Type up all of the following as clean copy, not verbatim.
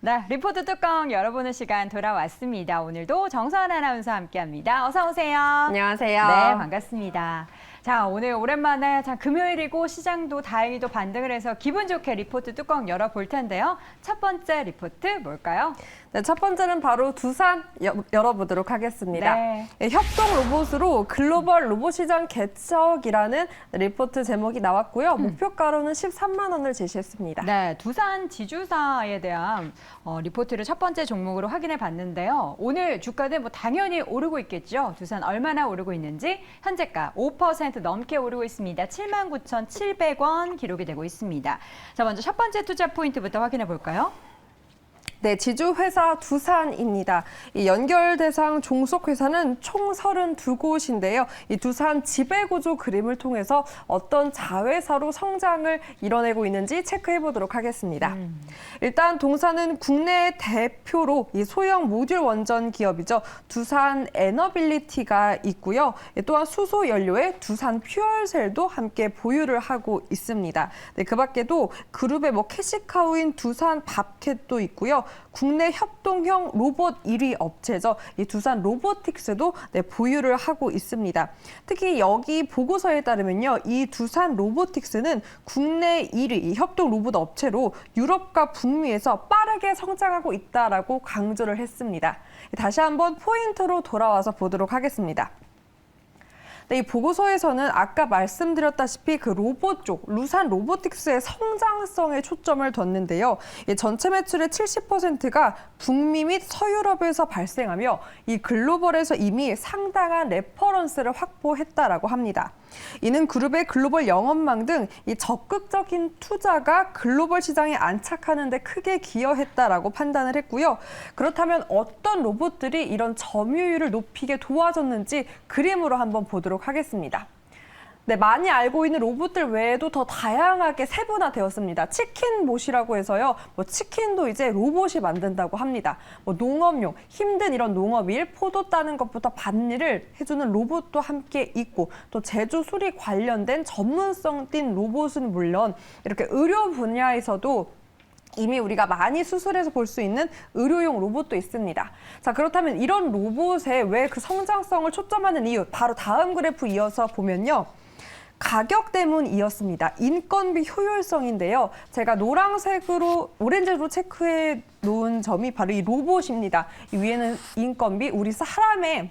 네, 리포트 뚜껑 열어보는 시간 돌아왔습니다. 오늘도 정서연 아나운서와 함께합니다. 어서 오세요. 안녕하세요. 네, 반갑습니다. 자, 오늘 오랜만에 금요일이고 시장도 다행히도 반등을 해서 기분 좋게 리포트 뚜껑 열어볼 텐데요. 첫 번째 리포트 뭘까요? 네, 첫 번째는 바로 두산 열어보도록 하겠습니다. 네. 협동 로봇으로 글로벌 로봇 시장 개척이라는 리포트 제목이 나왔고요. 목표가로는 13만 원을 제시했습니다. 네, 두산 지주사에 대한 리포트를 첫 번째 종목으로 확인해 봤는데요. 오늘 주가는 당연히 오르고 있겠죠. 두산 얼마나 오르고 있는지 현재가 5% 넘게 오르고 있습니다. 79,700원 기록이 되고 있습니다. 자, 먼저 첫 번째 투자 포인트부터 확인해 볼까요? 네, 지주회사 두산입니다. 이 연결 대상 종속회사는 총 32곳인데요. 이 두산 지배구조 그림을 통해서 어떤 자회사로 성장을 이뤄내고 있는지 체크해 보도록 하겠습니다. 일단 동사는 국내 대표로 이 소형 모듈 원전 기업이죠. 두산 에너빌리티가 있고요. 또한 수소 연료의 두산 퓨얼셀도 함께 보유를 하고 있습니다. 네, 그 밖에도 그룹의 캐시카우인 두산 밥캣도 있고요. 국내 협동형 로봇 1위 업체죠. 이 두산 로보틱스도 보유를 하고 있습니다. 특히 여기 보고서에 따르면요. 이 두산 로보틱스는 국내 1위 협동 로봇 업체로 유럽과 북미에서 빠르게 성장하고 있다라고 강조를 했습니다. 다시 한번 포인트로 돌아와서 보도록 하겠습니다. 네, 이 보고서에서는 아까 말씀드렸다시피 그 로봇 쪽, 두산 로보틱스의 성장성에 초점을 뒀는데요. 전체 매출의 70%가 북미 및 서유럽에서 발생하며 이 글로벌에서 이미 상당한 레퍼런스를 확보했다라고 합니다. 이는 그룹의 글로벌 영업망 등 이 적극적인 투자가 글로벌 시장에 안착하는 데 크게 기여했다라고 판단을 했고요. 그렇다면 어떤 로봇들이 이런 점유율을 높이게 도와줬는지 그림으로 한번 보도록 하겠습니다. 네, 많이 알고 있는 로봇들 외에도 더 다양하게 세분화되었습니다. 치킨봇이라고 해서요. 치킨도 이제 로봇이 만든다고 합니다. 농업용, 힘든 이런 농업일, 포도 따는 것부터 밭일을 해주는 로봇도 함께 있고 또 제조 수리 관련된 전문성 띈 로봇은 물론 이렇게 의료 분야에서도 이미 우리가 많이 수술해서 볼 수 있는 의료용 로봇도 있습니다. 자, 그렇다면 이런 로봇에 왜 그 성장성을 초점하는 이유, 바로 다음 그래프 이어서 보면요. 가격 때문이었습니다. 인건비 효율성인데요. 제가 노란색으로, 오렌지로 체크해 놓은 점이 바로 이 로봇입니다. 이 위에는 인건비, 우리 사람의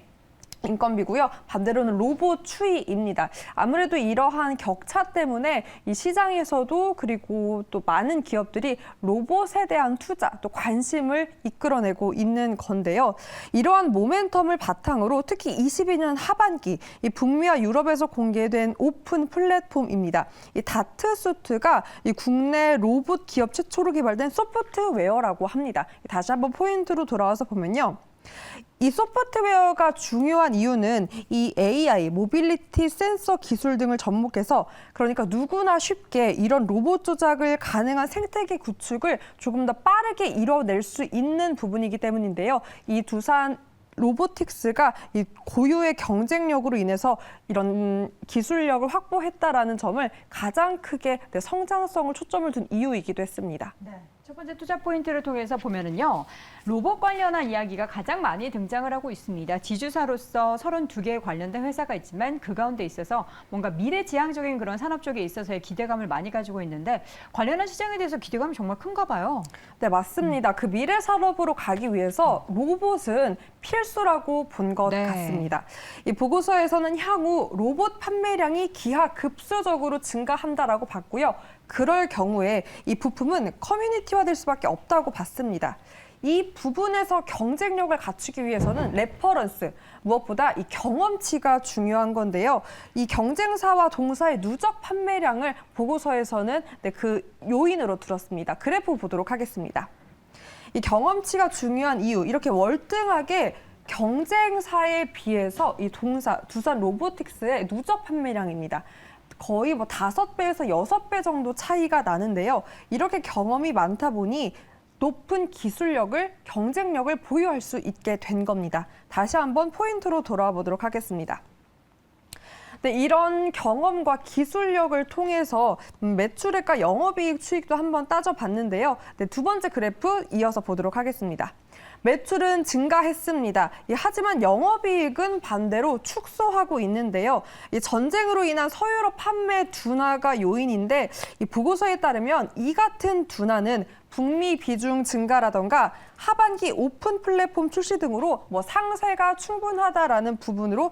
인건비고요. 반대로는 로봇 추이입니다. 아무래도 이러한 격차 때문에 이 시장에서도 그리고 또 많은 기업들이 로봇에 대한 투자, 또 관심을 이끌어내고 있는 건데요. 이러한 모멘텀을 바탕으로 특히 22년 하반기 이 북미와 유럽에서 공개된 오픈 플랫폼입니다. 이 다트수트가 이 국내 로봇 기업 최초로 개발된 소프트웨어라고 합니다. 다시 한번 포인트로 돌아와서 보면요. 이 소프트웨어가 중요한 이유는 이 AI, 모빌리티 센서 기술 등을 접목해서 그러니까 누구나 쉽게 이런 로봇 조작을 가능한 생태계 구축을 조금 더 빠르게 이뤄낼 수 있는 부분이기 때문인데요. 이 두산 로보틱스가 이 고유의 경쟁력으로 인해서 이런 기술력을 확보했다라는 점을 가장 크게 성장성을 초점을 둔 이유이기도 했습니다. 네. 첫 번째 투자 포인트를 통해서 보면은요. 로봇 관련한 이야기가 가장 많이 등장을 하고 있습니다. 지주사로서 32개에 관련된 회사가 있지만 그 가운데 있어서 뭔가 미래지향적인 그런 산업 쪽에 있어서의 기대감을 많이 가지고 있는데 관련한 시장에 대해서 기대감이 정말 큰가 봐요. 네, 맞습니다. 그 미래 산업으로 가기 위해서 로봇은 필수라고 본 것 같습니다. 이 보고서에서는 향후 로봇 판매량이 기하급수적으로 증가한다라고 봤고요. 그럴 경우에 이 부품은 커뮤니티화될 수밖에 없다고 봤습니다. 이 부분에서 경쟁력을 갖추기 위해서는 레퍼런스, 무엇보다 이 경험치가 중요한 건데요. 이 경쟁사와 동사의 누적 판매량을 보고서에서는 그 요인으로 들었습니다. 그래프 보도록 하겠습니다. 이 경험치가 중요한 이유, 이렇게 월등하게 경쟁사에 비해서 이 두산 로보틱스의 누적 판매량입니다. 거의 5배에서 6배 정도 차이가 나는데요. 이렇게 경험이 많다 보니 높은 기술력을, 경쟁력을 보유할 수 있게 된 겁니다. 다시 한번 포인트로 돌아와 보도록 하겠습니다. 네, 이런 경험과 기술력을 통해서 매출액과 영업이익 추이도 한번 따져봤는데요. 네, 두 번째 그래프 이어서 보도록 하겠습니다. 매출은 증가했습니다. 하지만 영업이익은 반대로 축소하고 있는데요. 이 전쟁으로 인한 서유럽 판매 둔화가 요인인데 이 보고서에 따르면 이 같은 둔화는 북미 비중 증가라던가 하반기 오픈 플랫폼 출시 등으로 상세가 충분하다라는 부분으로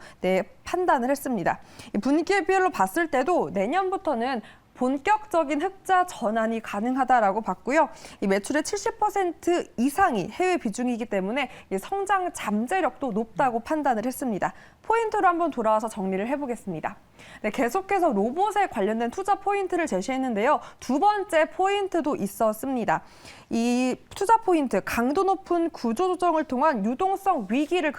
판단을 했습니다. 분기별로 봤을 때도 내년부터는 본격적인 흑자 전환이 가능하다라고 봤고요. 이 매출의 70% 이상이 해외 비중이기 때문에 이 성장 잠재력도 높다고 판단을 했습니다. 포인트로 한번 돌아와서 정리를 해보겠습니다. 네, 계속해서 로봇에 관련된 투자 포인트를 제시했는데요. 두 번째 포인트도 있었습니다. 이 투자 포인트, 강도 높은 구조조정을 통한 유동성 위기를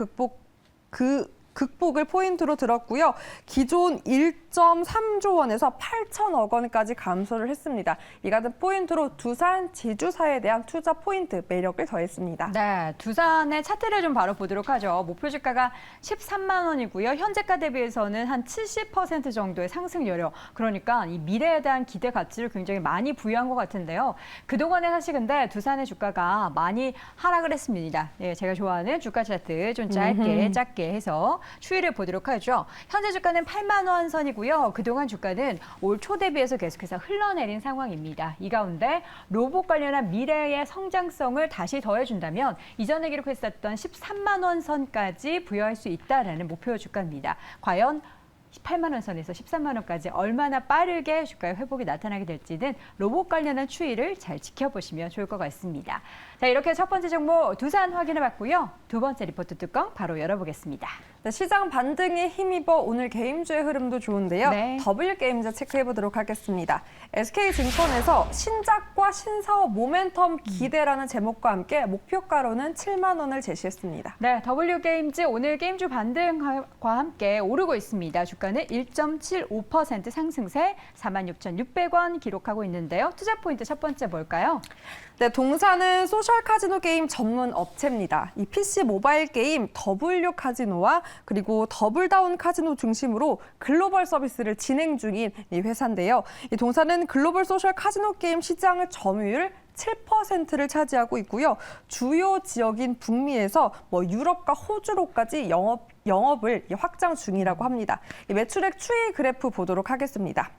극복을 포인트로 들었고요. 기존 1.3조 원에서 8천억 원까지 감소를 했습니다. 이 같은 포인트로 두산 지주사에 대한 투자 포인트 매력을 더했습니다. 네, 두산의 차트를 좀 바로 보도록 하죠. 목표 주가가 13만 원이고요. 현재가 대비해서는 한 70% 정도의 상승 여력. 그러니까 이 미래에 대한 기대 가치를 굉장히 많이 부여한 것 같은데요. 그동안에 사실 근데 두산의 주가가 많이 하락을 했습니다. 예, 제가 좋아하는 주가 차트 좀 짧게 해서 추이를 보도록 하죠. 현재 주가는 8만 원 선이고요. 그동안 주가는 올 초 대비해서 계속해서 흘러내린 상황입니다. 이 가운데 로봇 관련한 미래의 성장성을 다시 더해준다면 이전에 기록했었던 13만 원 선까지 부여할 수 있다라는 목표 주가입니다. 과연 8만 원 선에서 13만 원까지 얼마나 빠르게 주가의 회복이 나타나게 될지는 로봇 관련한 추이를 잘 지켜보시면 좋을 것 같습니다. 자, 이렇게 첫 번째 종목 두산 확인해봤고요. 두 번째 리포트 뚜껑 바로 열어보겠습니다. 네, 시장 반등에 힘입어 오늘 게임주의 흐름도 좋은데요. 네. W게임즈 체크해보도록 하겠습니다. SK증권에서 신작과 신사업 모멘텀 기대라는 제목과 함께 목표가로는 7만 원을 제시했습니다. 네, W게임즈 오늘 게임주 반등과 함께 오르고 있습니다. 주가는 1.75% 상승세 46,600원 기록하고 있는데요. 투자 포인트 첫 번째 뭘까요? 네, 동사는 소셜 카지노 게임 전문 업체입니다. 이 PC 모바일 게임 W 카지노와 그리고 더블다운 카지노 중심으로 글로벌 서비스를 진행 중인 이 회사인데요. 이 동사는 글로벌 소셜 카지노 게임 시장 점유율 7%를 차지하고 있고요. 주요 지역인 북미에서 유럽과 호주로까지 영업을 확장 중이라고 합니다. 이 매출액 추이 그래프 보도록 하겠습니다.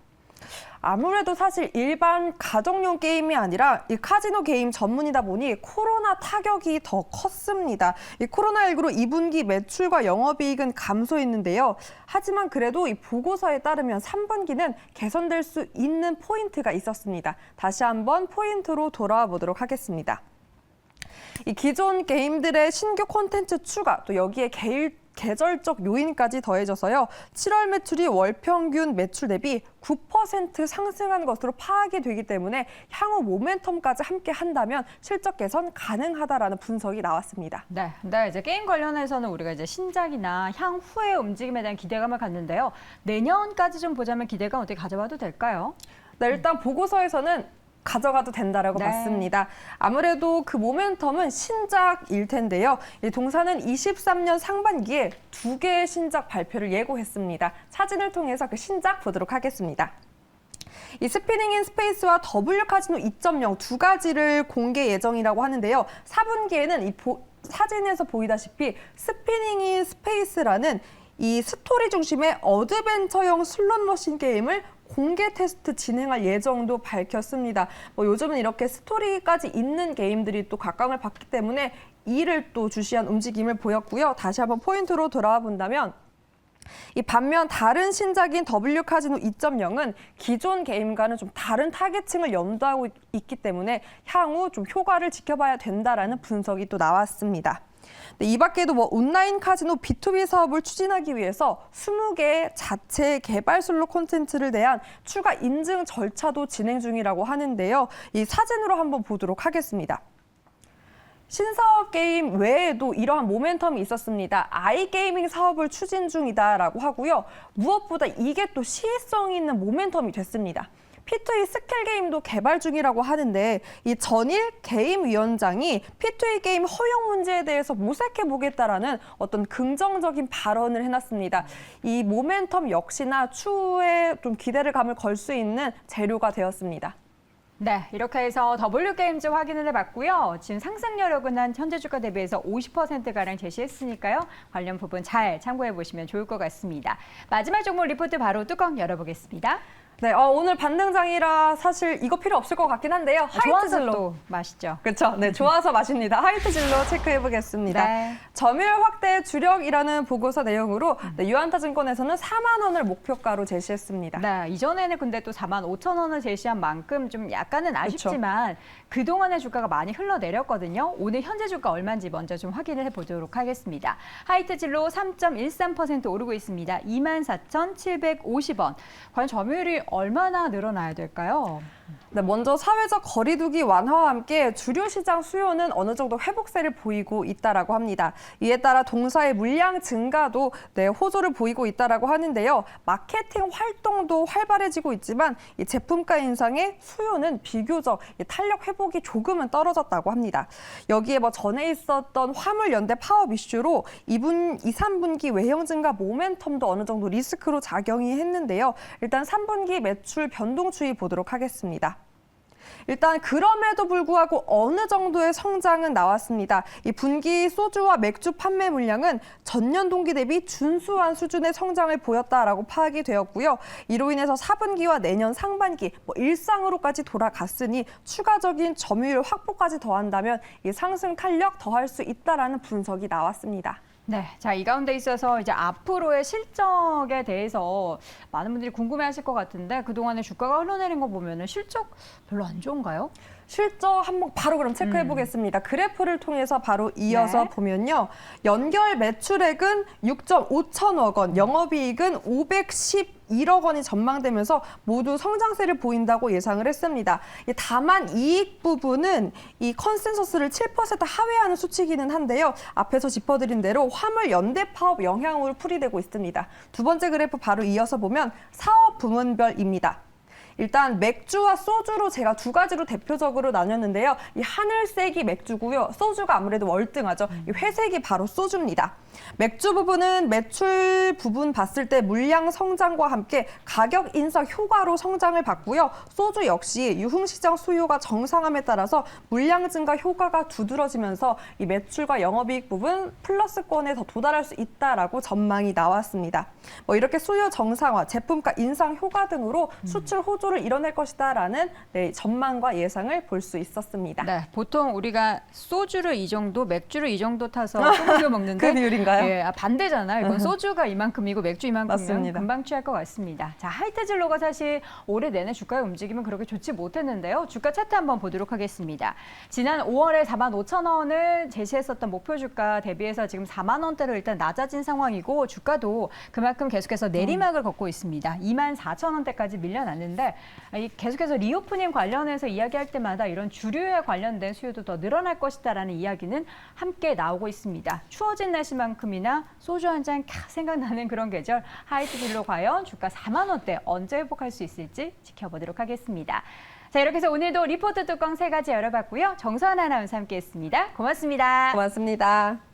아무래도 사실 일반 가정용 게임이 아니라 이 카지노 게임 전문이다 보니 코로나 타격이 더 컸습니다. 이 코로나19로 2분기 매출과 영업이익은 감소했는데요. 하지만 그래도 이 보고서에 따르면 3분기는 개선될 수 있는 포인트가 있었습니다. 다시 한번 포인트로 돌아와 보도록 하겠습니다. 이 기존 게임들의 신규 콘텐츠 추가, 또 여기에 계절적 요인까지 더해져서요. 7월 매출이 월 평균 매출 대비 9% 상승한 것으로 파악이 되기 때문에 향후 모멘텀까지 함께 한다면 실적 개선 가능하다라는 분석이 나왔습니다. 네, 근데 이제 게임 관련해서는 우리가 이제 신작이나 향후의 움직임에 대한 기대감을 갖는데요. 내년까지 좀 보자면 기대감 어떻게 가져봐도 될까요? 네, 일단 보고서에서는 가져가도 된다라고 네. 봤습니다. 아무래도 그 모멘텀은 신작일 텐데요. 이 동사는 23년 상반기에 2개의 신작 발표를 예고했습니다. 사진을 통해서 그 신작 보도록 하겠습니다. 이 스피닝 인 스페이스와 W 카지노 2.0 두 가지를 공개 예정이라고 하는데요. 4분기에는 이 사진에서 보이다시피 스피닝 인 스페이스라는 이 스토리 중심의 어드벤처형 슬롯 머신 게임을 공개 테스트 진행할 예정도 밝혔습니다. 요즘은 이렇게 스토리까지 있는 게임들이 또 각광을 받기 때문에 이를 또 주시한 움직임을 보였고요. 다시 한번 포인트로 돌아와 본다면 이 반면 다른 신작인 W 카지노 2.0은 기존 게임과는 좀 다른 타겟층을 염두하고 있기 때문에 향후 좀 효과를 지켜봐야 된다라는 분석이 또 나왔습니다. 이 밖에도 온라인 카지노 B2B 사업을 추진하기 위해서 20개의 자체 개발 슬롯 콘텐츠를 대한 추가 인증 절차도 진행 중이라고 하는데요. 이 사진으로 한번 보도록 하겠습니다. 신사업 게임 외에도 이러한 모멘텀이 있었습니다. 아이게이밍 사업을 추진 중이다라고 하고요. 무엇보다 이게 또 시의성 있는 모멘텀이 됐습니다. P2E 스킬 게임도 개발 중이라고 하는데 이 전일 게임위원장이 P2E 게임 허용 문제에 대해서 모색해 보겠다라는 어떤 긍정적인 발언을 해놨습니다. 이 모멘텀 역시나 추후에 좀 기대를 감을 걸 수 있는 재료가 되었습니다. 네, 이렇게 해서 W게임즈 확인을 해봤고요. 지금 상승 여력은 한 현재 주가 대비해서 50%가량 제시했으니까요. 관련 부분 잘 참고해 보시면 좋을 것 같습니다. 마지막 종목 리포트 바로 뚜껑 열어보겠습니다. 네, 오늘 반등장이라 사실 이거 필요 없을 것 같긴 한데요. 하이트 좋아서 진로. 또 맛있죠. 그렇죠. 네, 좋아서 맛입니다. 하이트 진로 체크해 보겠습니다. 네. 점유율 확대 주력이라는 보고서 내용으로 네, 유한타증권에서는 4만 원을 목표가로 제시했습니다. 네, 이전에는 근데 또 45,000원을 제시한 만큼 좀 약간은 아쉽지만 그동안의 주가가 많이 흘러내렸거든요. 오늘 현재 주가 얼마인지 먼저 좀 확인을 해보도록 하겠습니다. 하이트 진로 3.13% 오르고 있습니다. 24,750원. 과연 점유율이 얼마나 늘어나야 될까요? 네, 먼저 사회적 거리두기 완화와 함께 주류 시장 수요는 어느 정도 회복세를 보이고 있다라고 합니다. 이에 따라 동사의 물량 증가도 호조를 보이고 있다라고 하는데요. 마케팅 활동도 활발해지고 있지만 이 제품가 인상의 수요는 비교적 탄력 회복이 조금은 떨어졌다고 합니다. 여기에 전에 있었던 화물 연대 파업 이슈로 2, 3분기 외형 증가 모멘텀도 어느 정도 리스크로 작용이 했는데요. 일단 3분기 매출 변동 추이 보도록 하겠습니다. 일단 그럼에도 불구하고 어느 정도의 성장은 나왔습니다. 이 분기 소주와 맥주 판매 물량은 전년 동기 대비 준수한 수준의 성장을 보였다라고 파악이 되었고요. 이로 인해서 4분기와 내년 상반기 일상으로까지 돌아갔으니 추가적인 점유율 확보까지 더한다면 이 상승 탄력 더할 수 있다라는 분석이 나왔습니다. 네, 자, 이 가운데 있어서 이제 앞으로의 실적에 대해서 많은 분들이 궁금해하실 것 같은데 그동안에 주가가 흘러내린 거 보면은 실적 별로 안 좋은가요? 실적 한번 바로 그럼 체크해 보겠습니다. 그래프를 통해서 바로 이어서 네. 보면요. 연결 매출액은 6.5천억 원, 영업이익은 511억 원이 전망되면서 모두 성장세를 보인다고 예상을 했습니다. 다만 이익 부분은 이 컨센서스를 7% 하회하는 수치기는 한데요. 앞에서 짚어드린 대로 화물 연대 파업 영향으로 풀이되고 있습니다. 두 번째 그래프 바로 이어서 보면 사업 부문별입니다. 일단 맥주와 소주로 제가 두 가지로 대표적으로 나눴는데요. 이 하늘색이 맥주고요. 소주가 아무래도 월등하죠. 이 회색이 바로 소주입니다. 맥주 부분은 매출 부분 봤을 때 물량 성장과 함께 가격 인상 효과로 성장을 봤고요. 소주 역시 유흥시장 수요가 정상함에 따라서 물량 증가 효과가 두드러지면서 이 매출과 영업이익 부분 플러스권에 더 도달할 수 있다라고 전망이 나왔습니다. 이렇게 수요 정상화, 제품가 인상 효과 등으로 수출 호조를 이뤄낼 것이다라는 전망과 예상을 볼 수 있었습니다. 네, 보통 우리가 소주를 이 정도, 맥주를 이 정도 타서 소주 먹는데 그 비율인가요? 예, 반대잖아요. 이건 소주가 이만큼이고 맥주 이만큼이면 맞습니다. 금방 취할 것 같습니다. 자, 하이트 진로가 사실 올해 내내 주가의 움직임은 그렇게 좋지 못했는데요. 주가 차트 한번 보도록 하겠습니다. 지난 5월에 45,000원을 제시했었던 목표 주가 대비해서 지금 4만 원대로 일단 낮아진 상황이고 주가도 그만큼 계속해서 내리막을 걷고 있습니다. 24,000원대까지 밀려났는데 계속해서 리오프닝 관련해서 이야기할 때마다 이런 주류에 관련된 수요도 더 늘어날 것이다라는 이야기는 함께 나오고 있습니다. 추워진 날씨만큼이나 소주 한 잔 생각나는 그런 계절 하이트 진로 과연 주가 4만 원대 언제 회복할 수 있을지 지켜보도록 하겠습니다. 자, 이렇게 해서 오늘도 리포트 뚜껑 3가지 열어봤고요. 정서연 아나운서 함께했습니다. 고맙습니다. 고맙습니다.